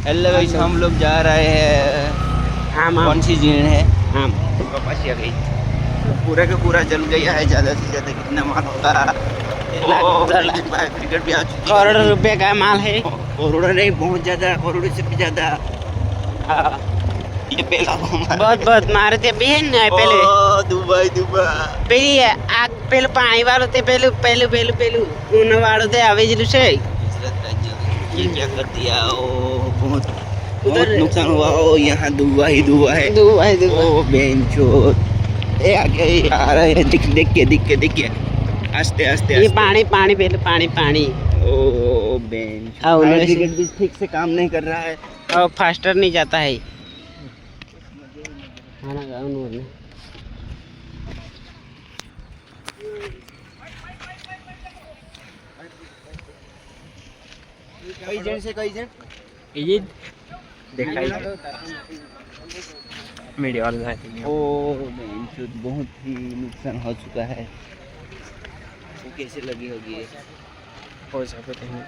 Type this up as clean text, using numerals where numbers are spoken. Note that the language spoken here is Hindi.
हेलो गाइस, हम लोग जा रहे हैं। कौन सी झील है? कपासिया गई। पूरा का पूरा जल गया है। ज़्यादा से ज़्यादा कितना माल होगा? क्रिकेट भी आ चुकी है। करोड़ रुपए का माल है। करोड़ नहीं, बहुत ज़्यादा, करोड़ से भी ज़्यादा। ये पहला बहुत बहुत मारते भी है ना पहले दुबई પેલી આ પેલું પાણી વાળું તે પેલું પેલું પેલું પેલું ઊન વાળું તે આવી જ છે। ये क्या कर दिया? ओ बहुत उधर नुकसान हुआ। ओ यहाँ दुआ है। दुबई ओ बेंचोद, ए आगे आ रहे हैं। दिख के आस्ते आस्ते ये पानी पानी पेलू पानी पानी ओ बेंच। हाँ, उन्होंने क्रिकेट भी ठीक से काम नहीं कर रहा है। और फास्टर नहीं जाता है। खाना गाँव में कई जन से ये देखा मीडिया वाले ओ बेंचोद, बहुत ही नुकसान हो चुका है। वो कैसे लगी होगी? हो सकते हैं।